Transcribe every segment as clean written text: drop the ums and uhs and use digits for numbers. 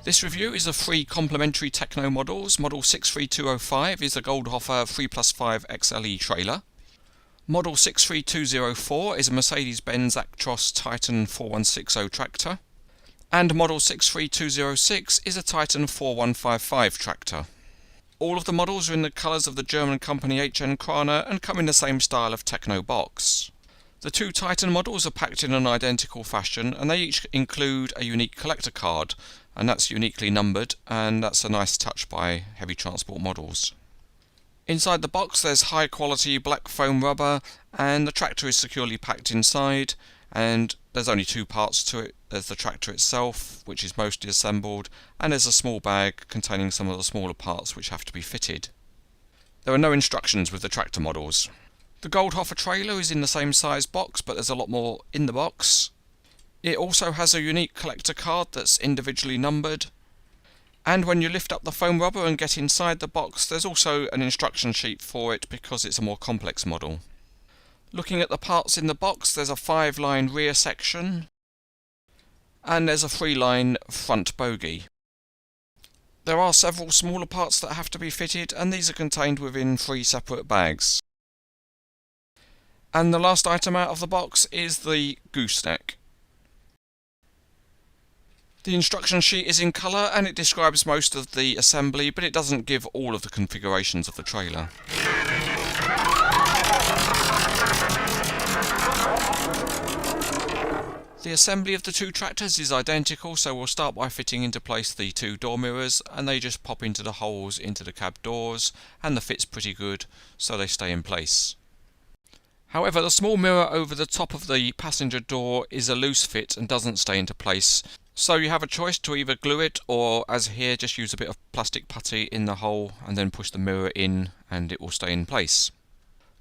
This review is of 3 complementary Tekno models. Model 63205 is a Goldhofer 3+5 XLE trailer. Model 63204 is a Mercedes-Benz Actros Titan 4160 tractor. And Model 63206 is a Titan 4155 tractor. All of the models are in the colours of the German company Krane and come in the same style of Tekno box. The 2 Titan models are packed in an identical fashion, and they each include a unique collector card, and that's uniquely numbered, and that's a nice touch by heavy transport models. Inside the box there's high quality black foam rubber, and the tractor is securely packed inside, and there's only 2 parts to it. There's the tractor itself, which is mostly assembled, and there's a small bag containing some of the smaller parts which have to be fitted. There are no instructions with the tractor models. The Goldhofer trailer is in the same size box, but there's a lot more in the box. It also has a unique collector card that's individually numbered. And when you lift up the foam rubber and get inside the box, there's also an instruction sheet for it because it's a more complex model. Looking at the parts in the box, there's a 5-line rear section, and there's a 3-line front bogie. There are several smaller parts that have to be fitted, and these are contained within 3 separate bags. And the last item out of the box is the gooseneck. The instruction sheet is in colour and it describes most of the assembly, but it doesn't give all of the configurations of the trailer. The assembly of the 2 tractors is identical, so we'll start by fitting into place the 2 door mirrors, and they just pop into the holes into the cab doors, and the fit's pretty good, so they stay in place. However, the small mirror over the top of the passenger door is a loose fit and doesn't stay into place, so you have a choice to either glue it or, as here, just use a bit of plastic putty in the hole and then push the mirror in and it will stay in place.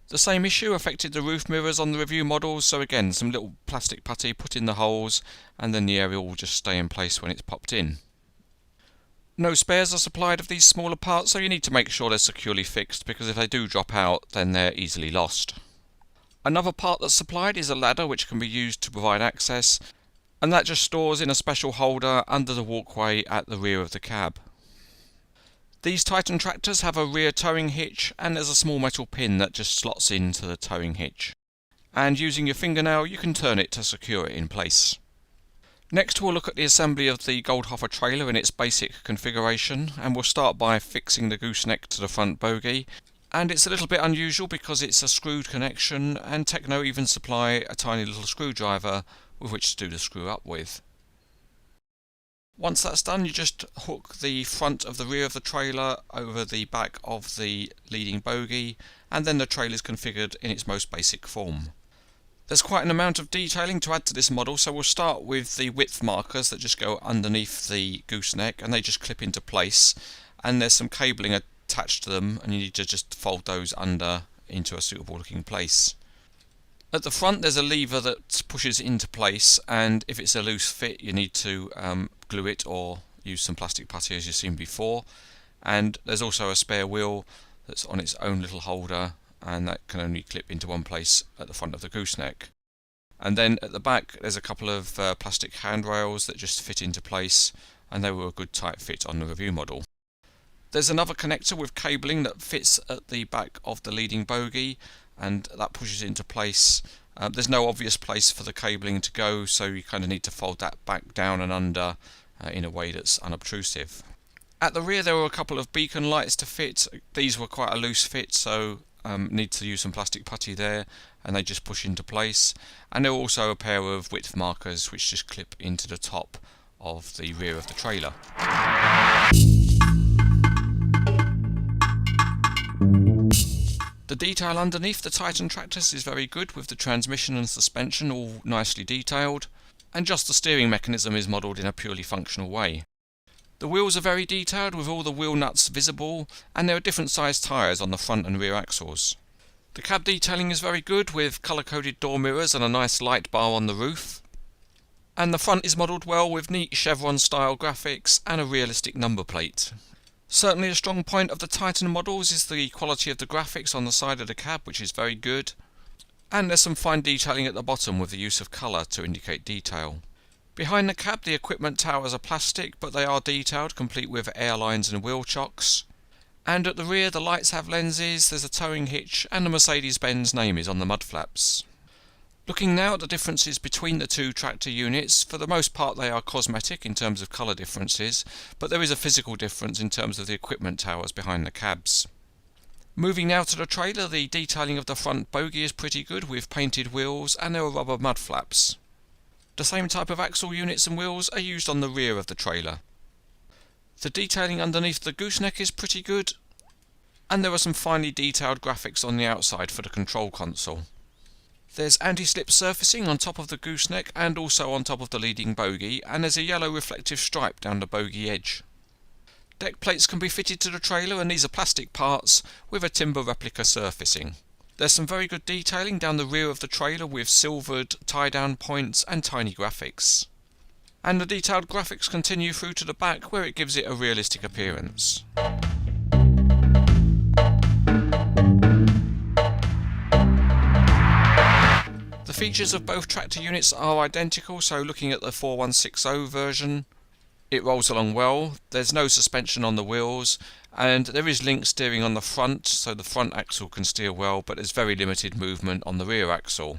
The same issue affected the roof mirrors on the review models, so again some little plastic putty put in the holes and then the area will just stay in place when it's popped in. No spares are supplied of these smaller parts, so you need to make sure they're securely fixed, because if they do drop out then they're easily lost. Another part that's supplied is a ladder which can be used to provide access, and that just stores in a special holder under the walkway at the rear of the cab. These Titan tractors have a rear towing hitch, and there's a small metal pin that just slots into the towing hitch. And using your fingernail you can turn it to secure it in place. Next we'll look at the assembly of the Goldhofer trailer in its basic configuration, and we'll start by fixing the gooseneck to the front bogie. And it's a little bit unusual because it's a screwed connection, and Tekno even supply a tiny little screwdriver with which to do the screw up with. Once that's done, you just hook the front of the rear of the trailer over the back of the leading bogie, and then the trailer is configured in its most basic form. There's quite an amount of detailing to add to this model, so we'll start with the width markers that just go underneath the gooseneck, and they just clip into place, and there's some cabling attached to them, and you need to just fold those under into a suitable looking place. At the front there's a lever that pushes into place, and if it's a loose fit you need to glue it or use some plastic putty as you've seen before. And there's also a spare wheel that's on its own little holder, and that can only clip into one place at the front of the gooseneck. And then at the back there's a couple of plastic handrails that just fit into place, and they were a good tight fit on the review model. There's another connector with cabling that fits at the back of the leading bogie, and that pushes into place. There's no obvious place for the cabling to go, so you kind of need to fold that back down and under in a way that's unobtrusive. At the rear there were a couple of beacon lights to fit. These were quite a loose fit, so need to use some plastic putty there, and they just push into place. And there were also a pair of width markers which just clip into the top of the rear of the trailer. The detail underneath the Titan tractors is very good, with the transmission and suspension all nicely detailed, and just the steering mechanism is modelled in a purely functional way. The wheels are very detailed, with all the wheel nuts visible, and there are different sized tyres on the front and rear axles. The cab detailing is very good, with colour-coded door mirrors and a nice light bar on the roof. And the front is modelled well with neat chevron style graphics and a realistic number plate. Certainly a strong point of the Titan models is the quality of the graphics on the side of the cab, which is very good. And there's some fine detailing at the bottom with the use of colour to indicate detail. Behind the cab the equipment towers are plastic, but they are detailed, complete with air lines and wheel chocks. And at the rear the lights have lenses, there's a towing hitch, and the Mercedes-Benz name is on the mud flaps. Looking now at the differences between the two tractor units, for the most part they are cosmetic in terms of colour differences, but there is a physical difference in terms of the equipment towers behind the cabs. Moving now to the trailer, the detailing of the front bogie is pretty good with painted wheels and there are rubber mud flaps. The same type of axle units and wheels are used on the rear of the trailer. The detailing underneath the gooseneck is pretty good, and there are some finely detailed graphics on the outside for the control console. There's anti-slip surfacing on top of the gooseneck and also on top of the leading bogie, and there's a yellow reflective stripe down the bogie edge. Deck plates can be fitted to the trailer, and these are plastic parts with a timber replica surfacing. There's some very good detailing down the rear of the trailer with silvered tie-down points and tiny graphics. And the detailed graphics continue through to the back where it gives it a realistic appearance. The features of both tractor units are identical, so looking at the 4160 version, it rolls along well. There's no suspension on the wheels, and there is link steering on the front, so the front axle can steer well, but there's very limited movement on the rear axle.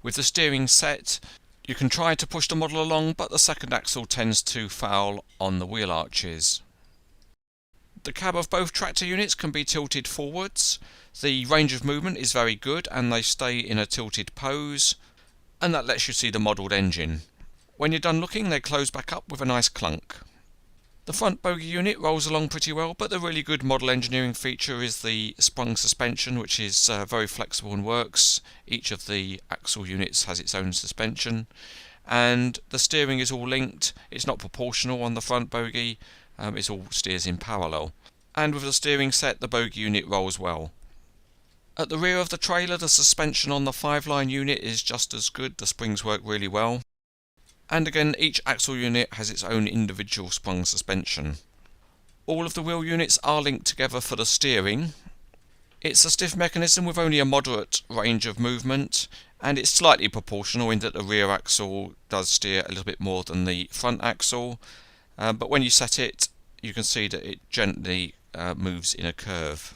With the steering set, you can try to push the model along, but the second axle tends to foul on the wheel arches. The cab of both tractor units can be tilted forwards. The range of movement is very good and they stay in a tilted pose, and that lets you see the modelled engine. When you're done looking, they close back up with a nice clunk. The front bogie unit rolls along pretty well, but the really good model engineering feature is the sprung suspension, which is very flexible and works. Each of the axle units has its own suspension, and the steering is all linked. It's not proportional on the front bogie, it all steers in parallel. And with the steering set, the bogie unit rolls well. At the rear of the trailer, the suspension on the 5-line unit is just as good. The springs work really well. And again, each axle unit has its own individual sprung suspension. All of the wheel units are linked together for the steering. It's a stiff mechanism with only a moderate range of movement, and it's slightly proportional in that the rear axle does steer a little bit more than the front axle, but when you set it, you can see that it gently moves in a curve.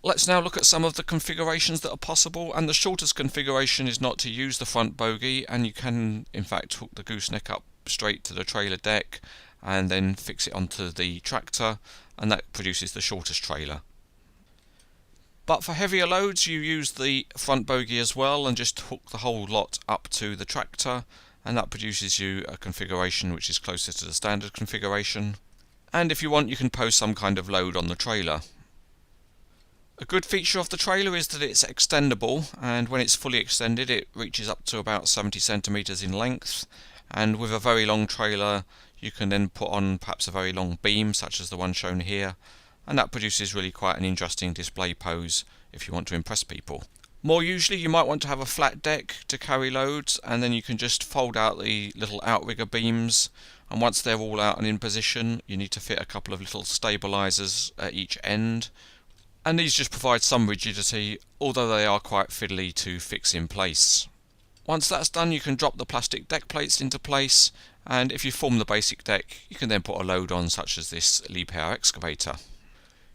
Let's now look at some of the configurations that are possible, and the shortest configuration is not to use the front bogie, and you can in fact hook the gooseneck up straight to the trailer deck and then fix it onto the tractor, and that produces the shortest trailer. But for heavier loads you use the front bogie as well and just hook the whole lot up to the tractor, and that produces you a configuration which is closer to the standard configuration. And if you want, you can post some kind of load on the trailer. A good feature of the trailer is that it's extendable, and when it's fully extended it reaches up to about 70 centimeters in length, and with a very long trailer you can then put on perhaps a very long beam such as the one shown here, and that produces really quite an interesting display pose if you want to impress people. More usually you might want to have a flat deck to carry loads, and then you can just fold out the little outrigger beams, and once they're all out and in position you need to fit a couple of little stabilizers at each end. And these just provide some rigidity, although they are quite fiddly to fix in place. Once that's done, you can drop the plastic deck plates into place, and if you form the basic deck, you can then put a load on, such as this Liebherr excavator.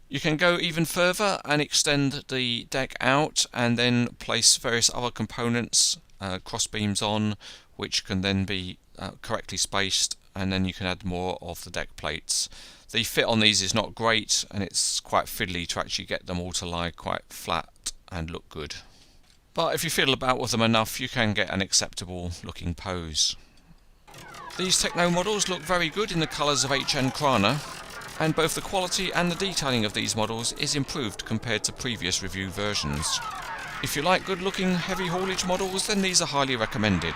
You can go even further and extend the deck out and then place various other components, cross beams on, which can then be correctly spaced, and then you can add more of the deck plates. The fit on these is not great, and it's quite fiddly to actually get them all to lie quite flat and look good. But if you fiddle about with them enough, you can get an acceptable looking pose. These Tekno models look very good in the colours of HN Krane, and both the quality and the detailing of these models is improved compared to previous review versions. If you like good looking heavy haulage models, then these are highly recommended.